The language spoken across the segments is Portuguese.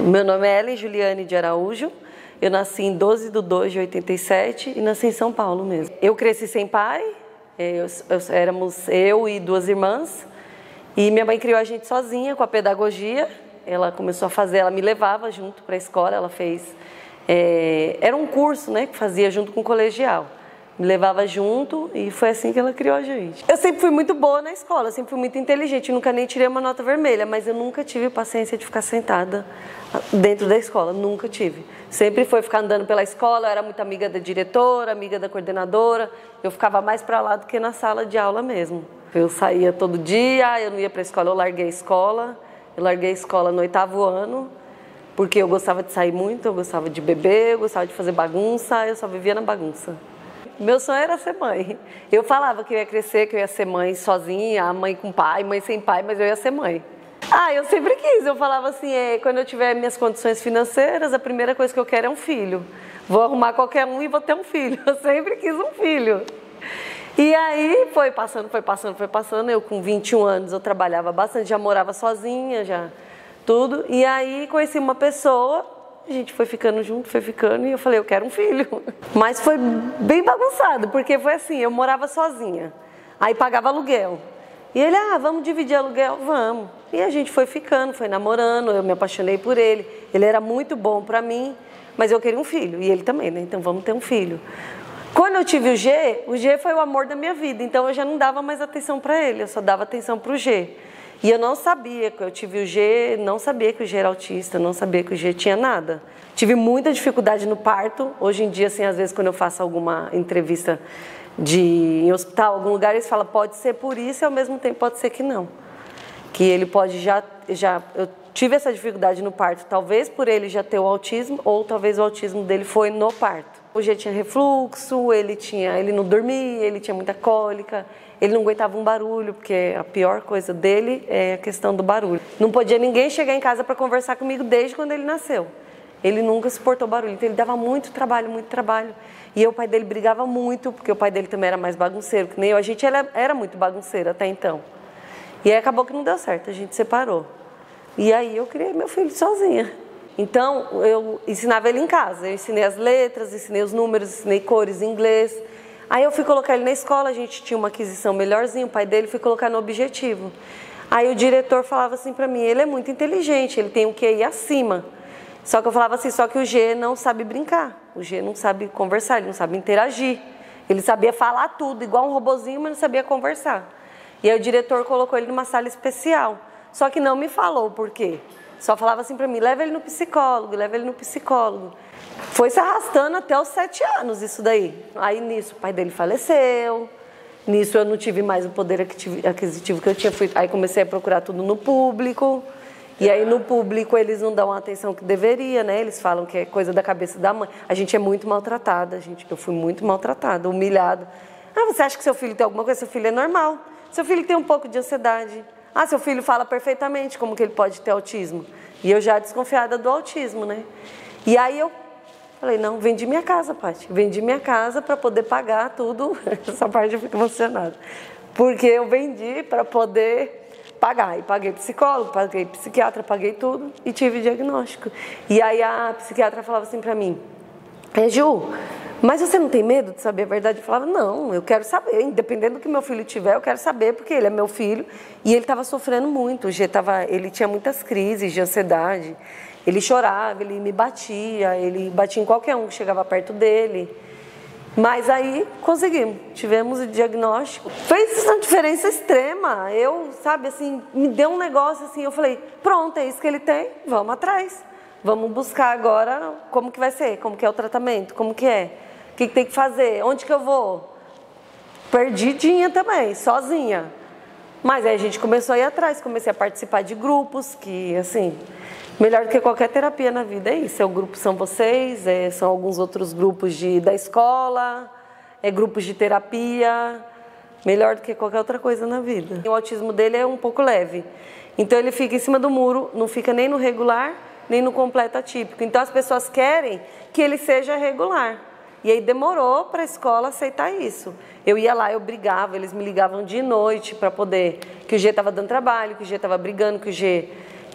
Meu nome é Ellen Juliane de Araújo, eu nasci em 12/2/87 e nasci em São Paulo mesmo. Eu cresci sem pai, éramos eu e 2 irmãs, e minha mãe criou a gente sozinha com a pedagogia. Ela começou a fazer, ela me levava junto para a escola, ela fez, era um curso, né, que fazia junto com o colegial. Me levava junto e foi assim que ela criou a gente. Eu sempre fui muito boa na escola, eu sempre fui muito inteligente, nunca nem tirei uma nota vermelha, mas eu nunca tive paciência de ficar sentada dentro da escola, nunca tive. Sempre foi ficar andando pela escola, eu era muito amiga da diretora, amiga da coordenadora, eu ficava mais para lá do que na sala de aula mesmo. Eu saía todo dia, eu não ia para a escola, eu larguei a escola. Eu larguei a escola no 8º ano, porque eu gostava de sair muito, eu gostava de beber, eu gostava de fazer bagunça, eu só vivia na bagunça. Meu sonho era ser mãe. Eu falava que eu ia crescer, que eu ia ser mãe sozinha, mãe com pai, mãe sem pai, mas eu ia ser mãe. Eu sempre quis, eu falava assim, quando eu tiver minhas condições financeiras, a primeira coisa que eu quero é um filho. Vou arrumar qualquer um e vou ter um filho. Eu sempre quis um filho. E aí foi passando. Eu com 21 anos eu trabalhava bastante, já morava sozinha, já tudo. E aí conheci uma pessoa, a gente foi ficando junto, e eu falei, eu quero um filho. Mas foi bem bagunçado, porque foi assim, eu morava sozinha, aí pagava aluguel. E ele, vamos dividir aluguel? Vamos. E a gente foi ficando, foi namorando, eu me apaixonei por ele. Ele era muito bom pra mim, mas eu queria um filho, e ele também, né? Então vamos ter um filho. Quando eu tive o G foi o amor da minha vida, então eu já não dava mais atenção para ele, eu só dava atenção para o G. E eu não sabia que eu tive o G, não sabia que o G era autista, não sabia que o G tinha nada. Tive muita dificuldade no parto, hoje em dia, assim, às vezes quando eu faço alguma entrevista em hospital, algum lugar, eles falam, pode ser por isso e ao mesmo tempo pode ser que não. Que ele pode eu tive essa dificuldade no parto, talvez por ele já ter o autismo, ou talvez o autismo dele foi no parto. O G tinha refluxo, ele não dormia, ele tinha muita cólica, ele não aguentava um barulho, porque a pior coisa dele é a questão do barulho. Não podia ninguém chegar em casa para conversar comigo desde quando ele nasceu. Ele nunca suportou barulho, então ele dava muito trabalho. E o pai dele brigava muito, porque o pai dele também era mais bagunceiro, que nem eu. A gente era muito bagunceiro até então. E aí acabou que não deu certo, a gente separou. E aí eu criei meu filho sozinha. Então, eu ensinava ele em casa, eu ensinei as letras, ensinei os números, ensinei cores em inglês. Aí eu fui colocar ele na escola, a gente tinha uma aquisição melhorzinha, o pai dele foi colocar no objetivo. Aí o diretor falava assim pra mim, ele é muito inteligente, ele tem um QI acima. Só que eu falava assim, só que o G não sabe brincar, o G não sabe conversar, ele não sabe interagir. Ele sabia falar tudo, igual um robozinho, mas não sabia conversar. E aí o diretor colocou ele numa sala especial, só que não me falou por quê. Só falava assim pra mim, leva ele no psicólogo. Foi se arrastando até os 7 anos isso daí. Aí nisso o pai dele faleceu, nisso eu não tive mais o poder aquisitivo que eu tinha. Aí comecei a procurar tudo no público. E aí no público eles não dão a atenção que deveria, né? Eles falam que é coisa da cabeça da mãe. A gente é muito maltratada, eu fui muito maltratada, humilhada. Você acha que seu filho tem alguma coisa? Seu filho é normal. Seu filho tem um pouco de ansiedade. Seu filho fala perfeitamente, como que ele pode ter autismo? E eu já desconfiada do autismo, né? E aí eu falei, não, vendi minha casa, Paty. Vendi minha casa para poder pagar tudo. Essa parte eu fico emocionada. Porque eu vendi para poder pagar. E paguei psicólogo, paguei psiquiatra, paguei tudo e tive diagnóstico. E aí a psiquiatra falava assim para mim, Ju, mas você não tem medo de saber a verdade? Eu falava, não, eu quero saber, independente do que meu filho tiver, eu quero saber, porque ele é meu filho. E ele estava sofrendo muito, ele tinha muitas crises de ansiedade, ele chorava, ele me batia, ele batia em qualquer um que chegava perto dele. Mas aí conseguimos, tivemos o diagnóstico. Fez uma diferença extrema, me deu um negócio assim, eu falei, pronto, é isso que ele tem, vamos atrás. Vamos buscar agora como que vai ser, como que é o tratamento, como que é, o que tem que fazer, onde que eu vou. Perdidinha também, sozinha. Mas aí a gente começou a ir atrás, comecei a participar de grupos, que assim, melhor do que qualquer terapia na vida é isso. O grupo são vocês, são alguns outros grupos da escola, grupos de terapia, melhor do que qualquer outra coisa na vida. O autismo dele é um pouco leve, então ele fica em cima do muro, não fica nem no regular, nem no completo atípico. Então as pessoas querem que ele seja regular. E aí demorou para a escola aceitar isso. Eu ia lá, eu brigava, eles me ligavam de noite para poder, que o G estava dando trabalho, que o G estava brigando, que o G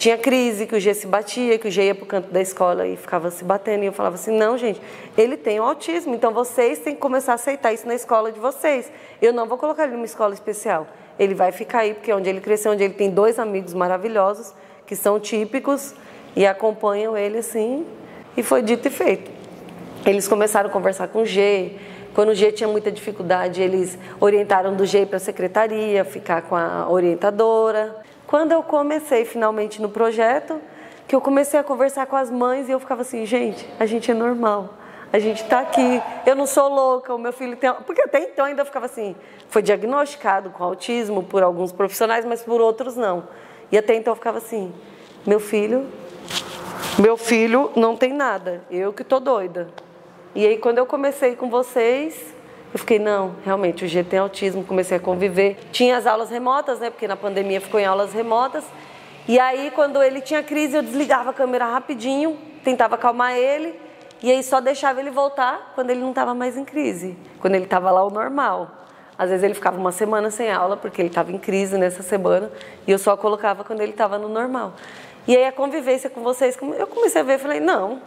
tinha crise, que o G se batia, que o G ia pro canto da escola e ficava se batendo. E eu falava assim, não, gente, ele tem o autismo, então vocês têm que começar a aceitar isso na escola de vocês. Eu não vou colocar ele numa escola especial. Ele vai ficar aí, porque é onde ele cresceu, onde ele tem 2 amigos maravilhosos, que são típicos, e acompanham ele assim, e foi dito e feito. Eles começaram a conversar com o G. Quando o G tinha muita dificuldade, eles orientaram do G para a secretaria, ficar com a orientadora. Quando eu comecei finalmente no projeto, que eu comecei a conversar com as mães, e eu ficava assim, gente, a gente é normal, a gente está aqui, eu não sou louca, o meu filho tem... Porque até então ainda eu ficava assim, foi diagnosticado com autismo por alguns profissionais, mas por outros não. E até então eu ficava assim, meu filho não tem nada, eu que estou doida. E aí quando eu comecei com vocês, eu fiquei, não, realmente o G tem autismo, comecei a conviver. Tinha as aulas remotas, né, porque na pandemia ficou em aulas remotas. E aí quando ele tinha crise, eu desligava a câmera rapidinho, tentava acalmar ele, e aí só deixava ele voltar quando ele não estava mais em crise, quando ele estava lá o normal. Às vezes ele ficava uma semana sem aula, porque ele estava em crise nessa semana, e eu só colocava quando ele estava no normal. E aí a convivência com vocês, eu comecei a ver, falei, não,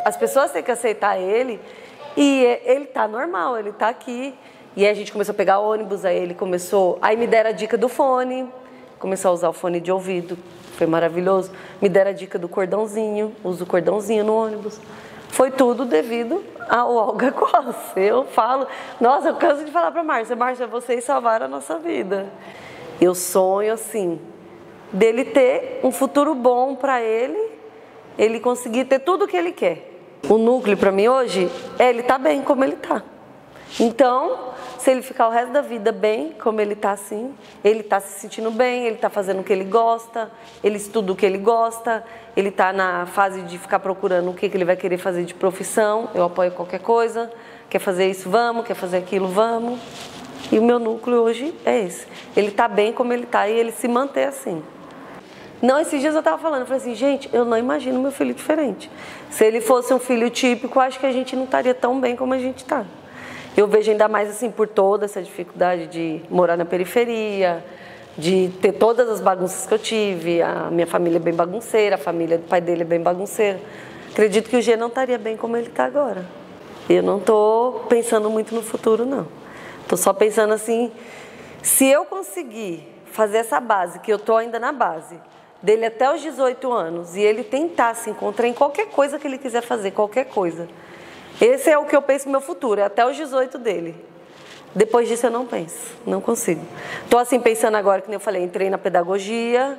as pessoas têm que aceitar ele, e ele tá normal, ele tá aqui. E aí a gente começou a pegar ônibus, aí me deram a dica do fone, começou a usar o fone de ouvido, foi maravilhoso. Me deram a dica do cordãozinho, uso o cordãozinho no ônibus. Foi tudo devido ao Olga Costa. Eu falo, nossa, eu canso de falar para a Márcia, vocês salvaram a nossa vida. Eu sonho assim, dele ter um futuro bom para ele conseguir ter tudo o que ele quer. O núcleo para mim hoje ele tá bem como ele tá. Então, se ele ficar o resto da vida bem como ele tá assim, ele tá se sentindo bem, ele tá fazendo o que ele gosta, ele estuda o que ele gosta, ele tá na fase de ficar procurando o que ele vai querer fazer de profissão, eu apoio qualquer coisa, quer fazer isso, vamos, quer fazer aquilo, vamos. E o meu núcleo hoje é esse. Ele tá bem como ele tá e ele se mantém assim. Não, esses dias eu estava falando, eu falei assim, gente, eu não imagino meu filho diferente. Se ele fosse um filho típico, acho que a gente não estaria tão bem como a gente está. Eu vejo ainda mais assim, por toda essa dificuldade de morar na periferia, de ter todas as bagunças que eu tive, a minha família é bem bagunceira, a família do pai dele é bem bagunceira. Acredito que o G não estaria bem como ele está agora. Eu não estou pensando muito no futuro, não. Estou só pensando assim, se eu conseguir fazer essa base, que eu estou ainda na base, dele até os 18 anos, e ele tentar se encontrar em qualquer coisa que ele quiser fazer, qualquer coisa. Esse é o que eu penso no meu futuro, é até os 18 dele. Depois disso eu não penso, não consigo. Estou assim pensando agora, que nem eu falei, entrei na pedagogia,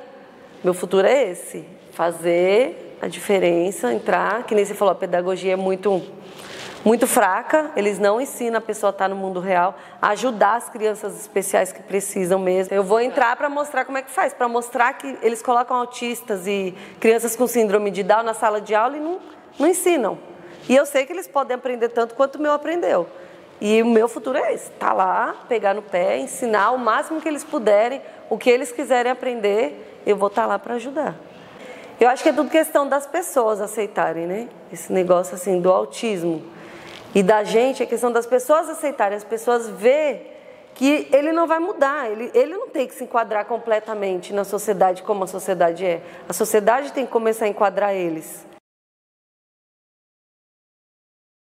meu futuro é esse, fazer a diferença, entrar, que nem você falou, a pedagogia é muito fraca, eles não ensinam a pessoa a estar no mundo real, a ajudar as crianças especiais que precisam mesmo. Eu vou entrar para mostrar como é que faz, para mostrar que eles colocam autistas e crianças com síndrome de Down na sala de aula e não ensinam. E eu sei que eles podem aprender tanto quanto o meu aprendeu. E o meu futuro é esse, tá lá, pegar no pé, ensinar o máximo que eles puderem, o que eles quiserem aprender, eu vou estar lá para ajudar. Eu acho que é tudo questão das pessoas aceitarem, né? Esse negócio assim do autismo. E da gente, é questão das pessoas aceitarem, as pessoas ver que ele não vai mudar, ele não tem que se enquadrar completamente na sociedade como a sociedade é. A sociedade tem que começar a enquadrar eles.